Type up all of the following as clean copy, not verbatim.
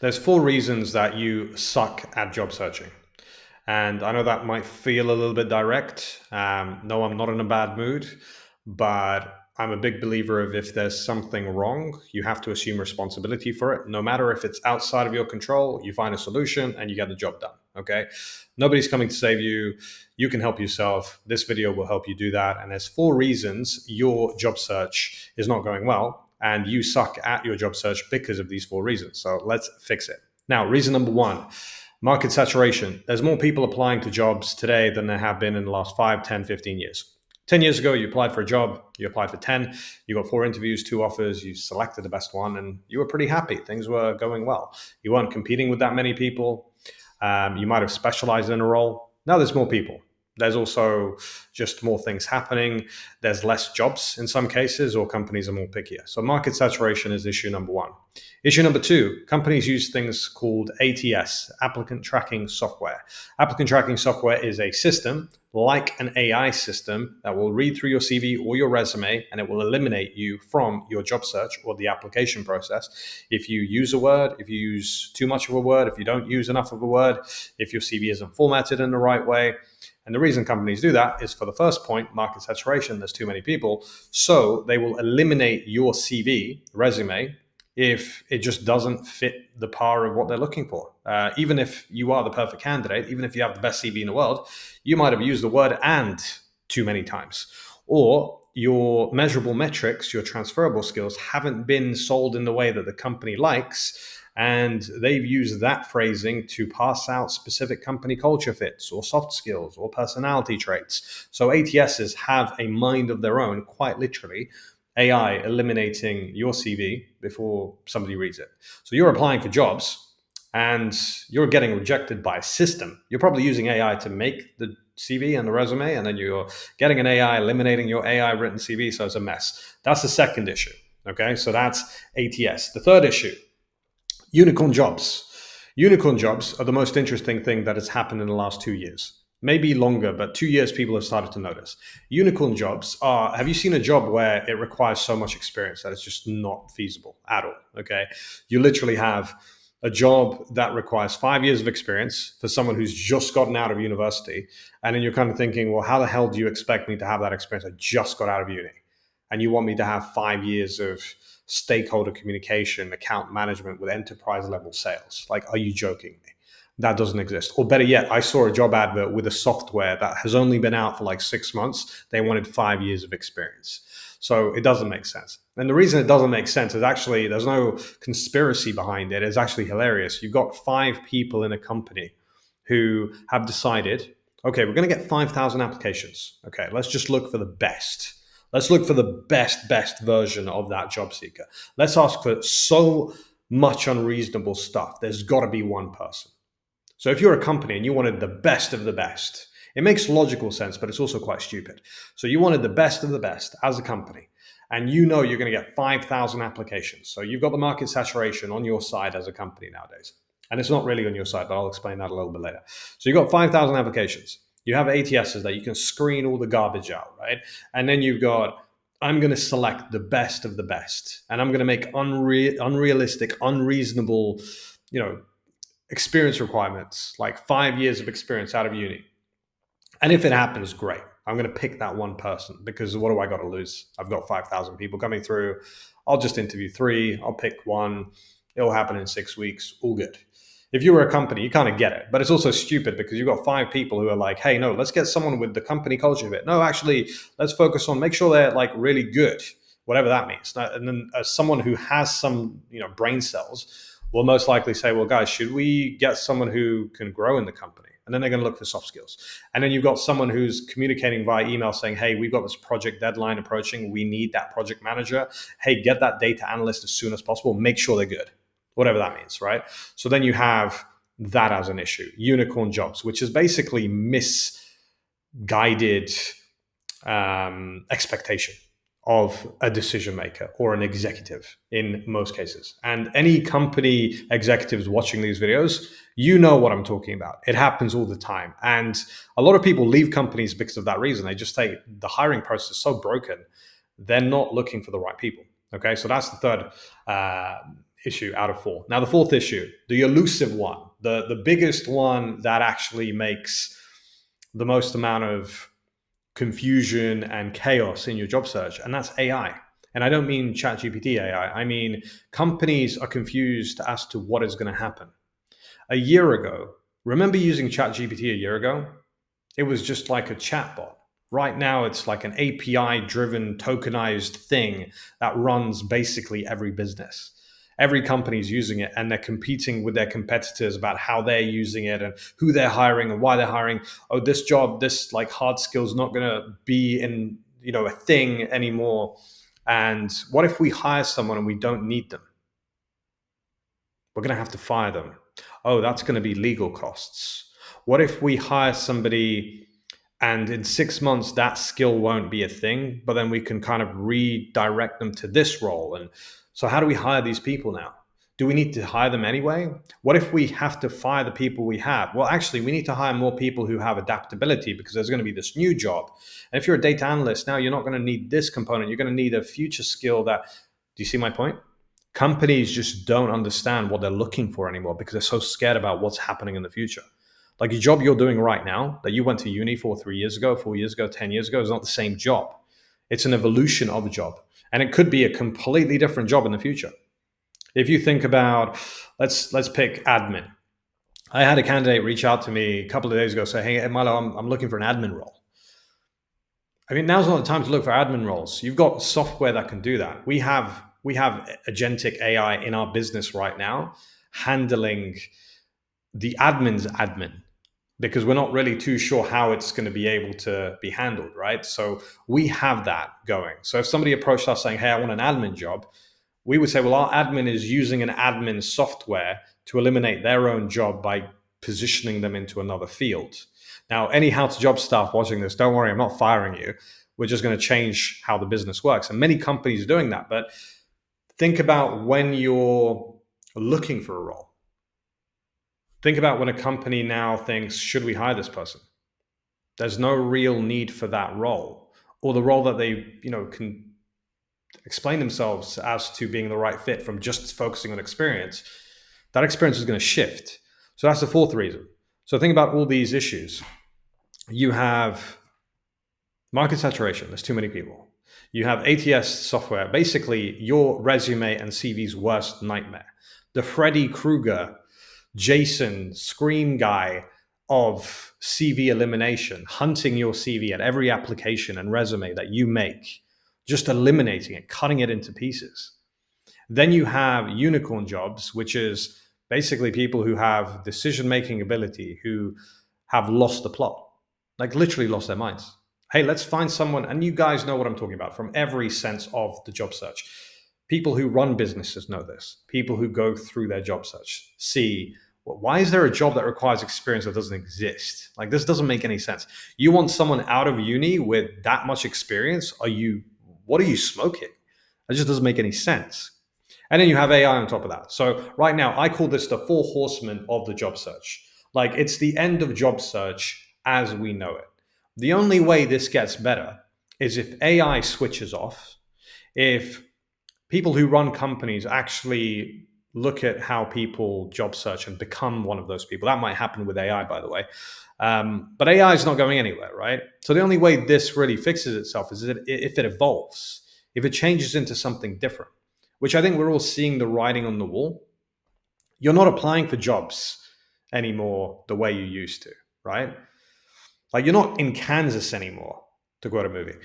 There's four reasons that you suck at job searching. And I know that might feel a little bit direct. No, I'm not in a bad mood, but I'm a big believer of if there's something wrong, you have to assume responsibility for it. No matter if it's outside of your control, you find a solution and you get the job done. Okay. Nobody's coming to save you. You can help yourself. This video will help you do that. And there's four reasons your job search is not going well. And you suck at your job search because of these four reasons. So let's fix it. Now, reason number one, market saturation. There's more people applying to jobs today than there have been in the last 5, 10, 15 years. 10 years ago, you applied for a job, you applied for 10, you got 4 interviews, 2 offers, you selected the best one, and you were pretty happy. Things were going well. You weren't competing with that many people. You might have specialized in a role. Now there's more people. There's also just more things happening. There's less jobs in some cases, or companies are more pickier. So market saturation is issue number one. Issue number two, companies use things called ATS, applicant tracking software. Applicant tracking software is a system like an AI system that will read through your CV or your resume, and it will eliminate you from your job search or the application process. If you use a word, if you use too much of a word, if you don't use enough of a word, if your CV isn't formatted in the right way. And the reason companies do that is for the first point, market saturation, there's too many people. So they will eliminate your CV, resume, if it just doesn't fit the par of what they're looking for. Even if you are the perfect candidate, even if you have the best CV in the world, you might have used the word "and" too many times. Or your measurable metrics, your transferable skills haven't been sold in the way that the company likes, and they've used that phrasing to pass out specific company culture fits or soft skills or personality traits. So ATSs have a mind of their own, quite literally. AI eliminating your CV before somebody reads it. So you're applying for jobs and you're getting rejected by a system. You're probably using AI to make the CV and the resume, and then you're getting an AI eliminating your AI written CV. So it's a mess. That's the second issue. Okay, so that's ATS. The third issue, unicorn jobs. Unicorn jobs are the most interesting thing that has happened in the last 2 years. Maybe longer, but 2 years people have started to notice. Unicorn jobs are, have you seen a job where it requires so much experience that it's just not feasible at all? Okay. You literally have a job that requires 5 years of experience for someone who's just gotten out of university. And then you're kind of thinking, well, how the hell do you expect me to have that experience? I just got out of uni. And you want me to have 5 years of stakeholder communication, account management with enterprise level sales. Like, are you joking me? That doesn't exist. Or better yet, I saw a job advert with a software that has only been out for like 6 months. They wanted 5 years of experience. So it doesn't make sense. And the reason it doesn't make sense is actually there's no conspiracy behind it. It's actually hilarious. You've got 5 people in a company who have decided, okay, we're going to get 5,000 applications. Okay, let's just look for the best. Let's look for the best version of that job seeker. Let's ask for so much unreasonable stuff. There's got to be one person. So if you're a company and you wanted the best of the best, it makes logical sense, but it's also quite stupid. So you wanted the best of the best as a company, and you know you're going to get 5,000 applications. So you've got the market saturation on your side as a company nowadays. And it's not really on your side, but I'll explain that a little bit later. So you've got 5,000 applications. You have ATSs that you can screen all the garbage out, right? And then you've got, I'm going to select the best of the best, and I'm going to make unrealistic, unreasonable, experience requirements, like 5 years of experience out of uni. And if it happens, great. I'm going to pick that one person because what do I got to lose? I've got 5,000 people coming through. I'll just interview 3. I'll pick one. It'll happen in 6 weeks. All good. If you were a company, you kind of get it. But it's also stupid because you've got 5 people who are like, hey, no, let's get someone with the company culture of it. No, actually, let's focus on make sure they're like really good, whatever that means. And then someone who has some, brain cells will most likely say, well, guys, should we get someone who can grow in the company? And then they're going to look for soft skills. And then you've got someone who's communicating via email saying, hey, we've got this project deadline approaching. We need that project manager. Hey, get that data analyst as soon as possible. Make sure they're good, whatever that means, right? So then you have that as an issue, unicorn jobs, which is basically misguided expectation of a decision maker or an executive in most cases. And any company executives watching these videos, you know what I'm talking about. It happens all the time. And a lot of people leave companies because of that reason. They just say the hiring process is so broken, they're not looking for the right people. Okay, so that's the third issue out of four. Now, the fourth issue, the elusive one, the biggest one that actually makes the most amount of confusion and chaos in your job search, and that's AI. And I don't mean ChatGPT AI. I mean companies are confused as to what is going to happen. A year ago, remember using ChatGPT a year ago? It was just like a chatbot. Right now, it's like an API driven, tokenized thing that runs basically every business. Every company is using it, and they're competing with their competitors about how they're using it and who they're hiring and why they're hiring. Oh, this job, this like hard skill is not going to be in, a thing anymore. And what if we hire someone and we don't need them? We're going to have to fire them. Oh, that's going to be legal costs. What if we hire somebody and in 6 months that skill won't be a thing, but then we can kind of redirect them to this role? And so, how do we hire these people now? Do we need to hire them anyway? What if we have to fire the people we have? Well, actually, we need to hire more people who have adaptability because there's going to be this new job. And if you're a data analyst now, you're not going to need this component. You're going to need a future skill that, do you see my point? Companies just don't understand what they're looking for anymore because they're so scared about what's happening in the future. Like, your job you're doing right now that you went to uni for 3 years ago, 4 years ago, 10 years ago is not the same job. It's an evolution of a job. And it could be a completely different job in the future. If you think about, let's pick admin. I had a candidate reach out to me a couple of days ago, say, "Hey, Milo, I'm looking for an admin role." I mean, now's not the time to look for admin roles. You've got software that can do that. We have agentic AI in our business right now handling the admin's admin because we're not really too sure how it's going to be able to be handled, right? So we have that going. So if somebody approached us saying, "Hey, I want an admin job," we would say, well, our admin is using an admin software to eliminate their own job by positioning them into another field. Now, any How to Job staff watching this, don't worry, I'm not firing you. We're just going to change how the business works. And many companies are doing that. But think about when you're looking for a role. Think about when a company now thinks, should we hire this person? There's no real need for that role, or the role that they, can explain themselves as to being the right fit from just focusing on experience. That experience is going to shift. So that's the fourth reason. So think about all these issues. You have market saturation. There's too many people. You have ATS software, basically your resume and CV's worst nightmare. The Freddy Krueger, Jason, Scream guy of CV elimination, hunting your CV at every application and resume that you make, just eliminating it, cutting it into pieces. Then you have unicorn jobs, which is basically people who have decision-making ability, who have lost the plot, like literally lost their minds. Hey, let's find someone, and you guys know what I'm talking about from every sense of the job search. People who run businesses know this. People who go through their job search see, well, why is there a job that requires experience that doesn't exist? Like, this doesn't make any sense. You want someone out of uni with that much experience? What are you smoking? That just doesn't make any sense. And then you have AI on top of that. So right now, I call this the four horsemen of the job search. Like, it's the end of job search as we know it. The only way this gets better is if AI switches off, if people who run companies actually look at how people job search and become one of those people. That might happen with AI, by the way. But AI is not going anywhere, right? So the only way this really fixes itself is if it evolves, if it changes into something different, which I think we're all seeing the writing on the wall. You're not applying for jobs anymore the way you used to, right? Like, you're not in Kansas anymore, to quote a movie,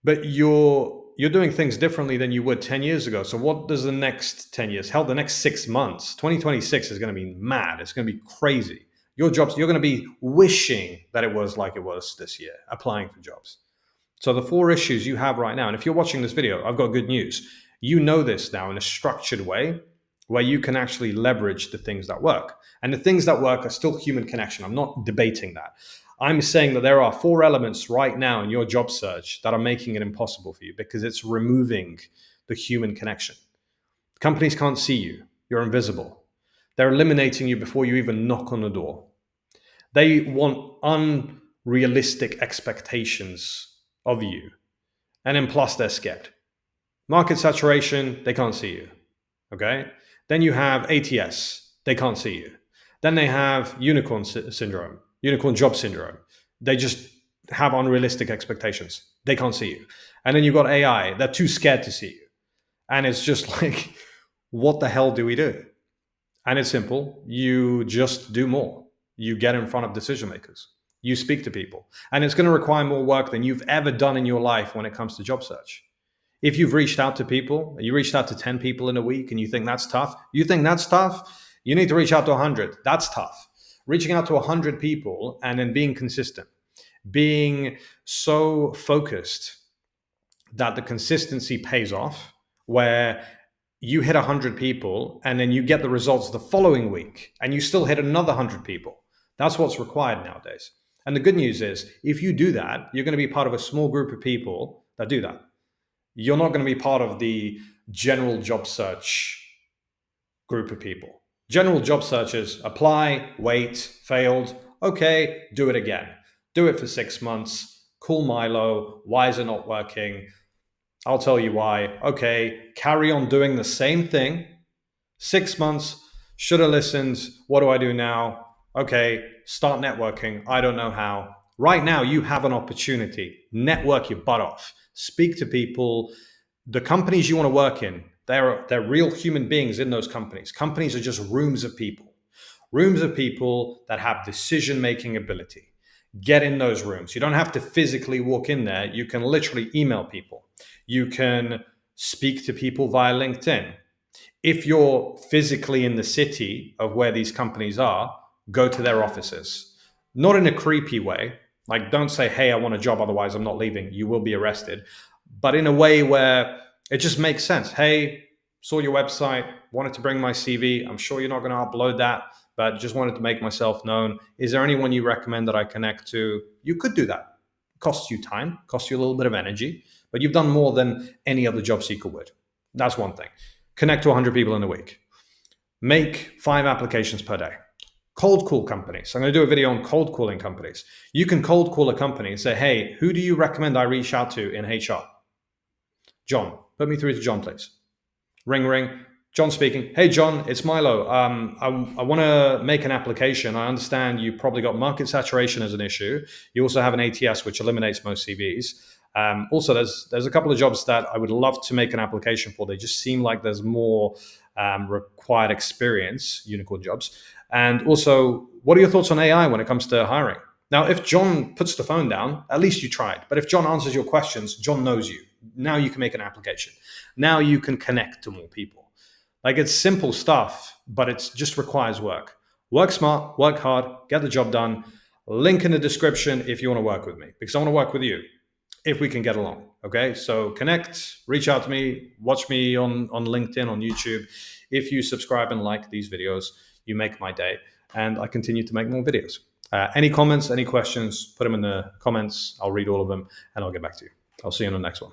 but you're doing things differently than you would 10 years ago. So what does the next 10 years, hell, the next 6 months, 2026 is going to be mad. It's going to be crazy. Your jobs, you're going to be wishing that it was like it was this year, applying for jobs. So the four issues you have right now, and if you're watching this video, I've got good news. You know this now in a structured way where you can actually leverage the things that work. And the things that work are still human connection. I'm not debating that. I'm saying that there are four elements right now in your job search that are making it impossible for you because it's removing the human connection. Companies can't see you. You're invisible. They're eliminating you before you even knock on the door. They want unrealistic expectations of you. And then plus they're scared. Market saturation, they can't see you. Okay? Then you have ATS. They can't see you. Then they have syndrome, unicorn job syndrome. They just have unrealistic expectations. They can't see you. And then you've got AI. They're too scared to see you. And it's just like, what the hell do we do? And it's simple. You just do more. You get in front of decision makers. You speak to people. And it's going to require more work than you've ever done in your life when it comes to job search. If you've reached out to people, you reached out to 10 people in a week and you think that's tough, you need to reach out to 100. That's tough. Reaching out to 100 people and then being consistent, being so focused that the consistency pays off, where you hit 100 people and then you get the results the following week and you still hit another 100 people. That's what's required nowadays. And the good news is, if you do that, you're going to be part of a small group of people that do that. You're not going to be part of the general job search group of people. General job searchers apply, wait, failed. Okay, do it again. Do it for 6 months. Call Milo. Why is it not working? I'll tell you why. Okay, carry on doing the same thing. 6 months. Should have listened. What do I do now? Okay, start networking. I don't know how. Right now, you have an opportunity. Network your butt off. Speak to people. The companies you want to work in, they're real human beings in those companies. Companies are just rooms of people that have decision-making ability. Get in those rooms. You don't have to physically walk in there. You can literally email people. You can speak to people via LinkedIn. If you're physically in the city of where these companies are, go to their offices. Not in a creepy way. Like, don't say, hey, I want a job, otherwise I'm not leaving. You will be arrested. But in a way where it just makes sense. Hey, saw your website, wanted to bring my CV. I'm sure you're not going to upload that, but just wanted to make myself known. Is there anyone you recommend that I connect to? You could do that. Costs you time, costs you a little bit of energy, but you've done more than any other job seeker would. That's one thing. Connect to 100 people in a week. Make 5 applications per day. Cold call companies. I'm going to do a video on cold calling companies. You can cold call a company and say, hey, who do you recommend I reach out to in HR? John. Put me through to John, please. Ring, ring. John speaking. Hey, John, it's Milo. I want to make an application. I understand you probably got market saturation as an issue. You also have an ATS, which eliminates most CVs. Also, there's a couple of jobs that I would love to make an application for. They just seem like there's more required experience, unicorn jobs. And also, what are your thoughts on AI when it comes to hiring? Now, if John puts the phone down, at least you tried. But if John answers your questions, John knows you. Now you can make an application. Now you can connect to more people. Like, it's simple stuff, but it just requires work. Work smart, work hard, get the job done. Link in the description if you want to work with me, because I want to work with you if we can get along. Okay, so connect, reach out to me, watch me on LinkedIn, on YouTube. If you subscribe and like these videos, you make my day, and I continue to make more videos. Any comments, any questions, put them in the comments. I'll read all of them and I'll get back to you. I'll see you in the next one.